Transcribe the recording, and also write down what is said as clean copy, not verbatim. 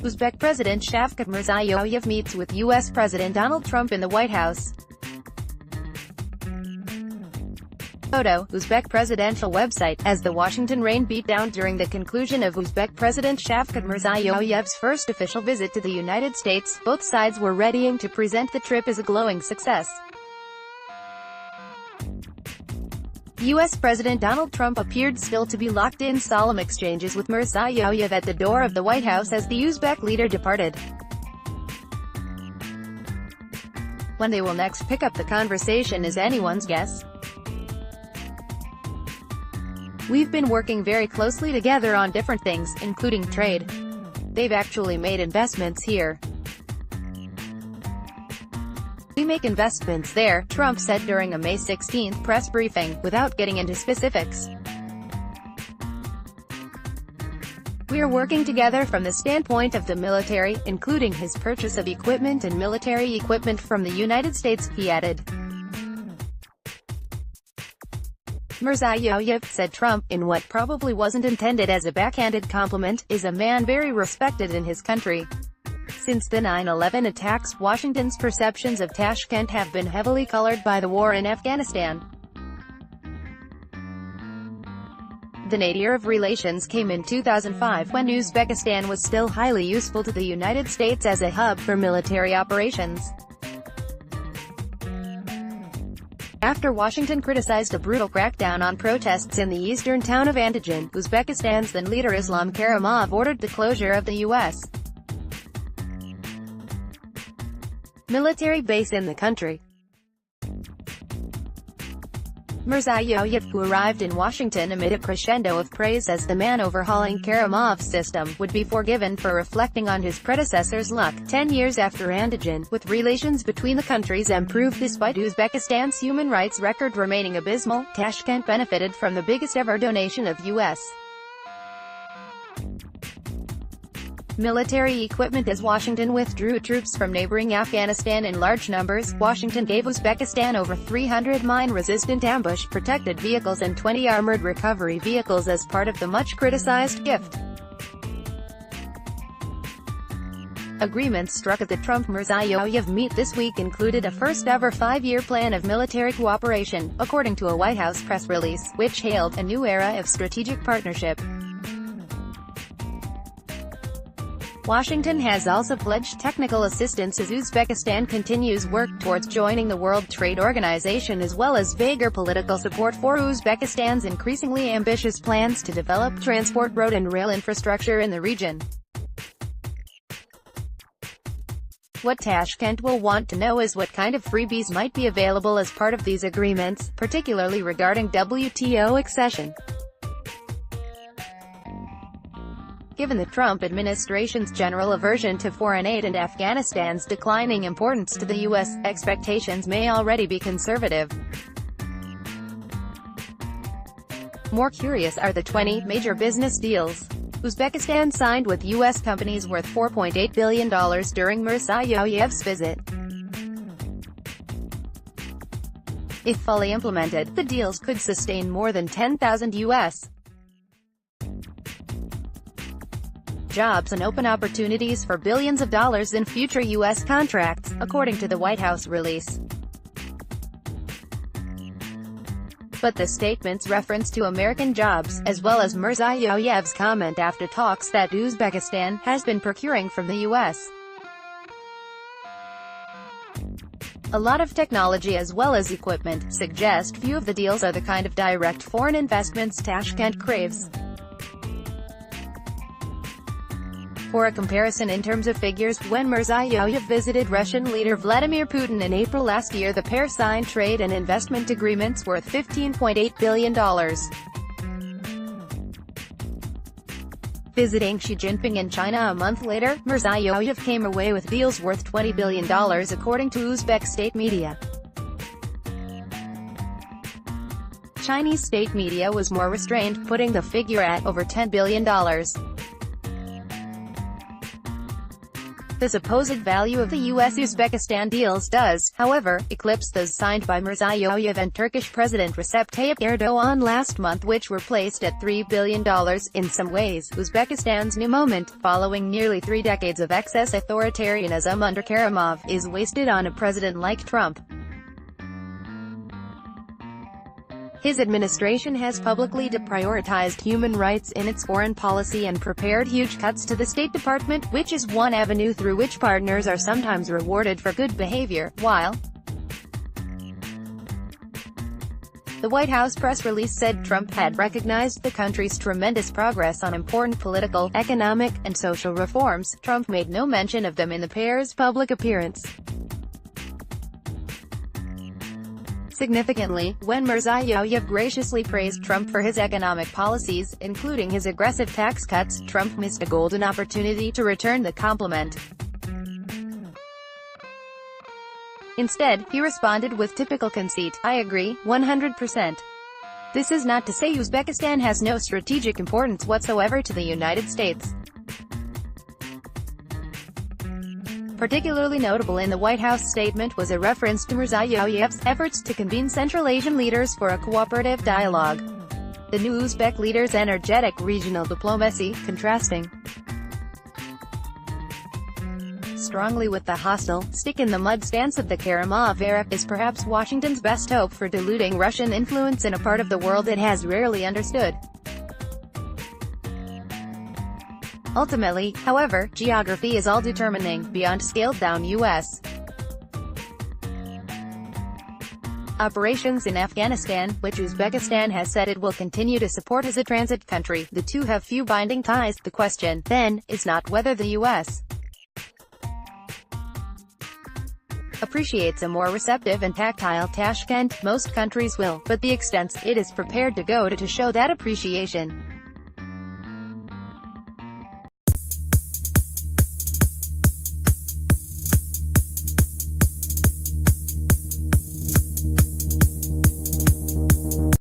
Uzbek President Shavkat Mirziyoyev meets with U.S. President Donald Trump in the White House. Photo, Uzbek presidential website. As the Washington rain beat down during the conclusion of Uzbek President Shavkat Mirziyoyev's first official visit to the United States, both sides were readying to present the trip as a glowing success. U.S. President Donald Trump appeared still to be locked in solemn exchanges with Mirziyoyev at the door of the White House as the Uzbek leader departed. When they will next pick up the conversation is anyone's guess. "We've been working very closely together on different things, including trade. They've actually made investments here. We make investments there," Trump said during a May 16 press briefing, without getting into specifics. "We are working together from the standpoint of the military, including his purchase of equipment and military equipment from the United States," he added. Mirziyoyev, said Trump, in what probably wasn't intended as a backhanded compliment, is a man very respected in his country. Since the 9/11 attacks, Washington's perceptions of Tashkent have been heavily colored by the war in Afghanistan. The nadir of relations came in 2005, when Uzbekistan was still highly useful to the United States as a hub for military operations. After Washington criticized a brutal crackdown on protests in the eastern town of Andijan, Uzbekistan's then leader Islam Karimov ordered the closure of the U.S. military base in the country. Mirziyoyev, who arrived in Washington amid a crescendo of praise as the man overhauling Karimov's system, would be forgiven for reflecting on his predecessor's luck. 10 years after Andijan, with relations between the countries improved despite Uzbekistan's human rights record remaining abysmal, Tashkent benefited from the biggest ever donation of U.S. military equipment as Washington withdrew troops from neighboring Afghanistan in large numbers. Washington gave Uzbekistan over 300 mine-resistant ambush-protected vehicles and 20 armored recovery vehicles as part of the much-criticized gift. Agreements struck at the Trump-Mirziyoyev meet this week included a first-ever 5-year plan of military cooperation, according to a White House press release, which hailed a new era of strategic partnership. Washington has also pledged technical assistance as Uzbekistan continues work towards joining the World Trade Organization, as well as vaguer political support for Uzbekistan's increasingly ambitious plans to develop transport, road and rail infrastructure in the region. What Tashkent will want to know is what kind of freebies might be available as part of these agreements, particularly regarding WTO accession. Given the Trump administration's general aversion to foreign aid and Afghanistan's declining importance to the U.S., expectations may already be conservative. More curious are the 20 major business deals Uzbekistan signed with U.S. companies worth $4.8 billion during Mirziyoyev's visit. If fully implemented, the deals could sustain more than 10,000 U.S. jobs and open opportunities for billions of dollars in future U.S. contracts, according to the White House release. But the statement's reference to American jobs, as well as Mirziyoyev's comment after talks that Uzbekistan has been procuring from the U.S. a lot of technology as well as equipment, suggest few of the deals are the kind of direct foreign investments Tashkent craves. For a comparison in terms of figures, when Mirziyoyev visited Russian leader Vladimir Putin in April last year, the pair signed trade and investment agreements worth $15.8 billion. Visiting Xi Jinping in China a month later, Mirziyoyev came away with deals worth $20 billion, according to Uzbek state media. Chinese state media was more restrained, putting the figure at over $10 billion. The supposed value of the US-Uzbekistan deals does, however, eclipse those signed by Mirziyoyev and Turkish President Recep Tayyip Erdogan last month, which were placed at $3 billion. In some ways, Uzbekistan's new moment, following nearly 3 decades of excess authoritarianism under Karimov, is wasted on a president like Trump. His administration has publicly deprioritized human rights in its foreign policy and prepared huge cuts to the State Department, which is one avenue through which partners are sometimes rewarded for good behavior, while the White House press release said Trump had recognized the country's tremendous progress on important political, economic, and social reforms. Trump made no mention of them in the pair's public appearance. Significantly, when Mirziyoyev graciously praised Trump for his economic policies, including his aggressive tax cuts, Trump missed a golden opportunity to return the compliment. Instead, he responded with typical conceit, "I agree, 100%. This is not to say Uzbekistan has no strategic importance whatsoever to the United States." Particularly notable in the White House statement was a reference to Mirziyoyev's efforts to convene Central Asian leaders for a cooperative dialogue. The new Uzbek leader's energetic regional diplomacy, contrasting strongly with the hostile, stick-in-the-mud stance of the Karimov era, is perhaps Washington's best hope for diluting Russian influence in a part of the world it has rarely understood. Ultimately, however, geography is all determining, beyond scaled-down U.S. operations in Afghanistan, which Uzbekistan has said it will continue to support as a transit country. The two have few binding ties. The question, then, is not whether the U.S. appreciates a more receptive and tactile Tashkent. Most countries will, but the extent it is prepared to go to show that appreciation.